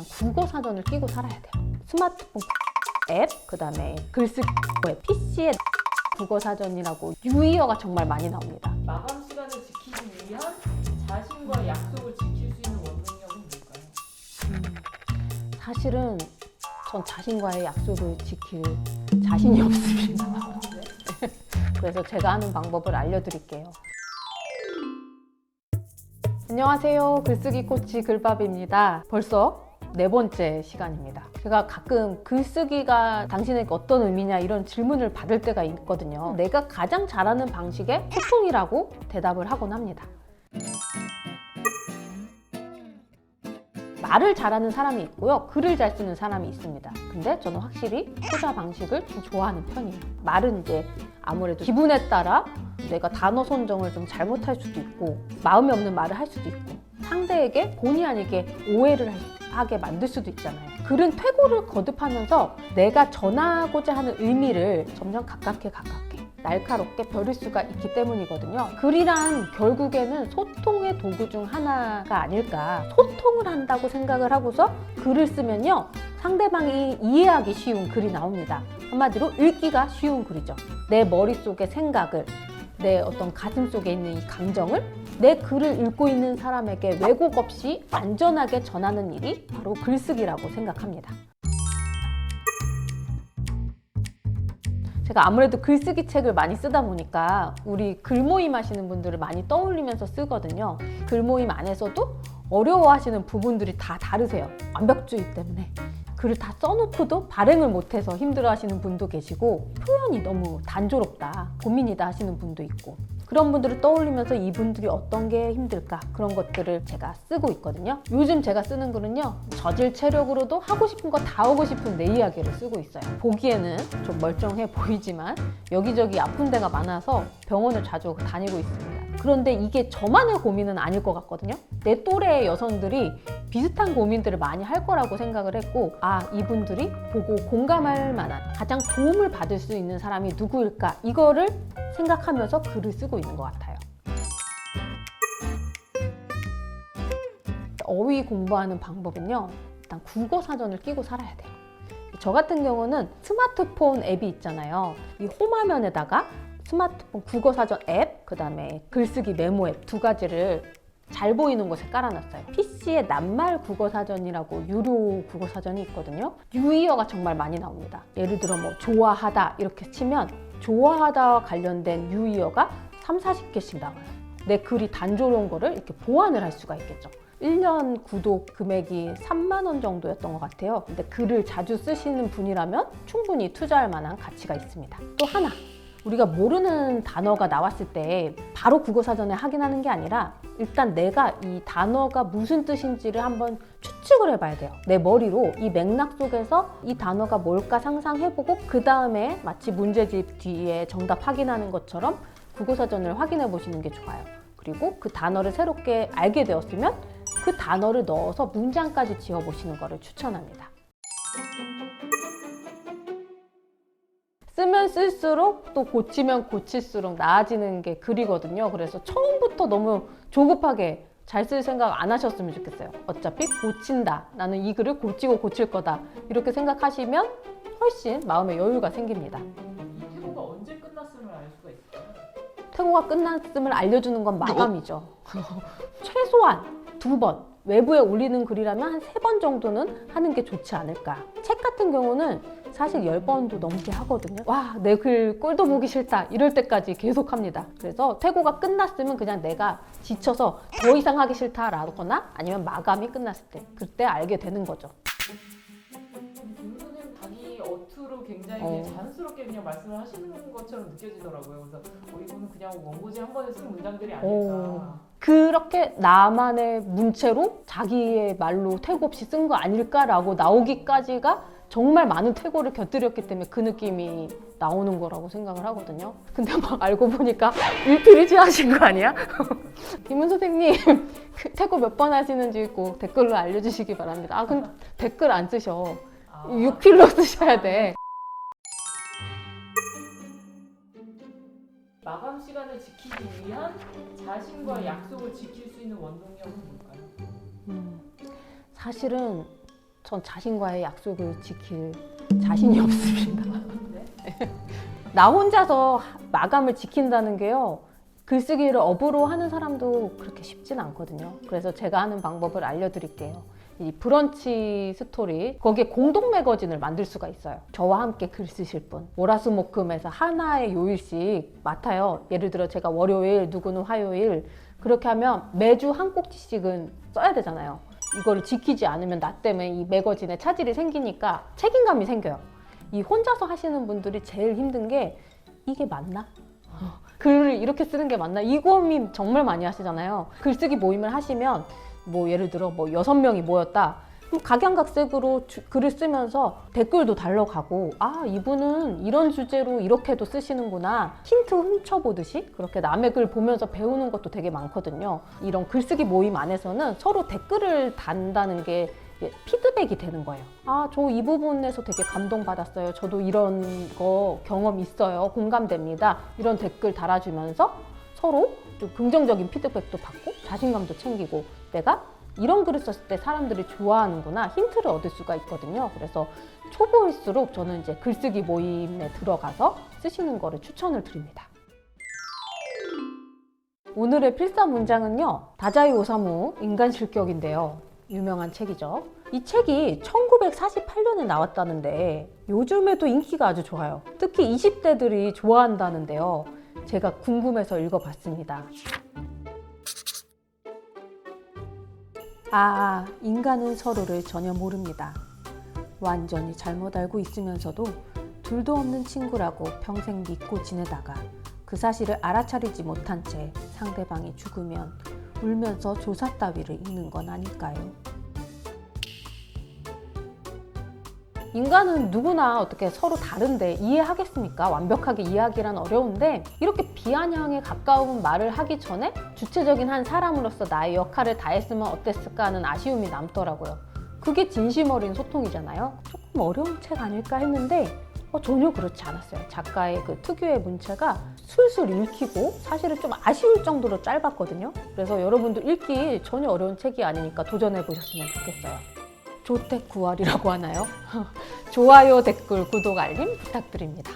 일단 국어 사전을 끼고 살아야 돼요. 스마트폰 앱, 그 다음에 글쓰기 앱, PC에 국어 사전이라고 유의어가 정말 많이 나옵니다. 마감 시간을 지키기 위한 자신과의 약속을 지킬 수 있는 원동력은 뭘까요? 사실은 전 자신과의 약속을 지킬 자신이 없습니다. 그래서 제가 하는 방법을 알려드릴게요. 안녕하세요. 글쓰기 코치 글밥입니다. 벌써 4번째 시간입니다. 제가 가끔 글쓰기가 당신에게 어떤 의미냐 이런 질문을 받을 때가 있거든요. 내가 가장 잘하는 방식의 소통이라고 대답을 하곤 합니다. 말을 잘하는 사람이 있고요. 글을 잘 쓰는 사람이 있습니다. 근데 저는 확실히 후자 방식을 좀 좋아하는 편이에요. 말은 이제 아무래도 기분에 따라 내가 단어 선정을 좀 잘못할 수도 있고 마음이 없는 말을 할 수도 있고 상대에게 본의 아니게 오해를 하게 만들 수도 있잖아요. 글은 퇴고를 거듭하면서 내가 전하고자 하는 의미를 점점 가깝게 날카롭게 벼를 수가 있기 때문이거든요. 글이란 결국에는 소통의 도구 중 하나가 아닐까. 소통을 한다고 생각을 하고서 글을 쓰면요, 상대방이 이해하기 쉬운 글이 나옵니다. 한마디로 읽기가 쉬운 글이죠. 내 머릿속의 생각을, 내 어떤 가슴 속에 있는 이 감정을 내 글을 읽고 있는 사람에게 왜곡 없이 안전하게 전하는 일이 바로 글쓰기라고 생각합니다. 제가 아무래도 글쓰기 책을 많이 쓰다 보니까 우리 글모임 하시는 분들을 많이 떠올리면서 쓰거든요. 글모임 안에서도 어려워하시는 부분들이 다 다르세요. 완벽주의 때문에 글을 다 써놓고도 발행을 못해서 힘들어하시는 분도 계시고 표현이 너무 단조롭다, 고민이다 하시는 분도 있고 그런 분들을 떠올리면서 이분들이 어떤 게 힘들까 그런 것들을 제가 쓰고 있거든요. 요즘 제가 쓰는 글은요, 저질 체력으로도 하고 싶은 거 다 하고 싶은 내 이야기를 쓰고 있어요. 보기에는 좀 멀쩡해 보이지만 여기저기 아픈 데가 많아서 병원을 자주 다니고 있습니다. 그런데 이게 저만의 고민은 아닐 것 같거든요. 내 또래의 여성들이 비슷한 고민들을 많이 할 거라고 생각을 했고, 아, 이분들이 보고 공감할 만한 가장 도움을 받을 수 있는 사람이 누구일까 이거를 생각하면서 글을 쓰고 있는 것 같아요. 어휘 공부하는 방법은요, 일단 국어 사전을 끼고 살아야 돼요. 저 같은 경우는 스마트폰 앱이 있잖아요. 이 홈화면에다가 스마트폰 국어 사전 앱, 그 다음에 글쓰기 메모 앱 두 가지를 잘 보이는 곳에 깔아놨어요. PC에 낱말 국어사전이라고 유료 국어사전이 있거든요. 유의어가 정말 많이 나옵니다. 예를 들어 뭐 좋아하다 이렇게 치면 좋아하다와 관련된 유의어가 30-40개씩 나와요. 내 글이 단조로운 거를 이렇게 보완을 할 수가 있겠죠. 1년 구독 금액이 3만 원 정도였던 것 같아요. 근데 글을 자주 쓰시는 분이라면 충분히 투자할 만한 가치가 있습니다. 또 하나, 우리가 모르는 단어가 나왔을 때 바로 국어사전에 확인하는 게 아니라 일단 내가 이 단어가 무슨 뜻인지를 한번 추측을 해봐야 돼요. 내 머리로 이 맥락 속에서 이 단어가 뭘까 상상해보고 그 다음에 마치 문제집 뒤에 정답 확인하는 것처럼 국어사전을 확인해 보시는 게 좋아요. 그리고 그 단어를 새롭게 알게 되었으면 그 단어를 넣어서 문장까지 지어보시는 것을 추천합니다. 쓰면 쓸수록 또 고치면 고칠수록 나아지는 게 글이거든요. 그래서 처음부터 너무 조급하게 잘 쓸 생각 안 하셨으면 좋겠어요. 어차피 고친다. 나는 이 글을 고치고 고칠 거다. 이렇게 생각하시면 훨씬 마음의 여유가 생깁니다. 이 태고가 언제 끝났음을 알 수가 있을까요? 태고가 끝났음을 알려주는 건 마감이죠. 최소한 2번. 외부에 올리는 글이라면 한 3번 정도는 하는 게 좋지 않을까. 책 같은 경우는 사실 10번도 넘게 하거든요. 와, 내 글 꼴도 보기 싫다 이럴 때까지 계속 합니다. 그래서 퇴고가 끝났으면 그냥 내가 지쳐서 더 이상 하기 싫다라거나 아니면 마감이 끝났을 때 그때 알게 되는 거죠. 김 선생님 자기 어투로 굉장히 자연스럽게 그냥 말씀을 하시는 것처럼 느껴지더라고요. 그래서 이분은 그냥 원고지 한 번에 쓴 문장들이 아닐까. 그렇게 나만의 문체로 자기의 말로 퇴고 없이 쓴 거 아닐까라고 나오기까지가 정말 많은 퇴고를 곁들였기 때문에 그 느낌이 나오는 거라고 생각을 하거든요. 근데 막 알고 보니까 일필이지 하신 거 아니야? 김은 선생님 그 퇴고 몇 번 하시는지 꼭 댓글로 알려주시기 바랍니다. 아, 근데 댓글 안 쓰셔. 6필로 쓰셔야 돼. 마감 시간을 지키기 위한 자신과의 약속을 지킬 수 있는 원동력은 뭘까요? 사실은 전 자신과의 약속을 지킬 자신이 없습니다. 나 혼자서 마감을 지킨다는 게요. 글쓰기를 업으로 하는 사람도 그렇게 쉽진 않거든요. 그래서 제가 하는 방법을 알려드릴게요. 이 브런치 스토리, 거기에 공동 매거진을 만들 수가 있어요. 저와 함께 글 쓰실 분. 월화수목금에서 하나의 요일씩 맡아요. 예를 들어 제가 월요일, 누구는 화요일. 그렇게 하면 매주 한 꼭지씩은 써야 되잖아요. 이거를 지키지 않으면 나 때문에 이 매거진에 차질이 생기니까 책임감이 생겨요. 이 혼자서 하시는 분들이 제일 힘든 게 이게 맞나? 글을 이렇게 쓰는 게 맞나? 이 고민 정말 많이 하시잖아요. 글쓰기 모임을 하시면 뭐 예를 들어 뭐 6명이 모였다. 그럼 각양각색으로 글을 쓰면서 댓글도 달러가고 아 이분은 이런 주제로 이렇게도 쓰시는구나 힌트 훔쳐보듯이 그렇게 남의 글 보면서 배우는 것도 되게 많거든요. 이런 글쓰기 모임 안에서는 서로 댓글을 단다는 게 피드백이 되는 거예요. 아, 저 이 부분에서 되게 감동받았어요. 저도 이런 거 경험 있어요. 공감됩니다. 이런 댓글 달아주면서 서로 좀 긍정적인 피드백도 받고 자신감도 챙기고 내가 이런 글을 썼을 때 사람들이 좋아하는구나 힌트를 얻을 수가 있거든요. 그래서 초보일수록 저는 이제 글쓰기 모임에 들어가서 쓰시는 거를 추천을 드립니다. 오늘의 필사 문장은요. 다자이 오사무 인간실격인데요. 유명한 책이죠. 이 책이 1948년에 나왔다는데 요즘에도 인기가 아주 좋아요. 특히 20대들이 좋아한다는데요. 제가 궁금해서 읽어봤습니다. 인간은 서로를 전혀 모릅니다. 완전히 잘못 알고 있으면서도 둘도 없는 친구라고 평생 믿고 지내다가 그 사실을 알아차리지 못한 채 상대방이 죽으면 울면서 조사 따위를 읽는 건 아닐까요? 인간은 누구나 어떻게 서로 다른데 이해하겠습니까? 완벽하게 이해하기란 어려운데 이렇게 비아냥에 가까운 말을 하기 전에 주체적인 한 사람으로서 나의 역할을 다했으면 어땠을까 하는 아쉬움이 남더라고요. 그게 진심 어린 소통이잖아요. 조금 어려운 책 아닐까 했는데 전혀 그렇지 않았어요. 작가의 그 특유의 문체가 술술 읽히고 사실은 좀 아쉬울 정도로 짧았거든요. 그래서 여러분도 읽기 전혀 어려운 책이 아니니까 도전해 보셨으면 좋겠어요. 조택 9할이라고 하나요? 좋아요, 댓글, 구독, 알림 부탁드립니다.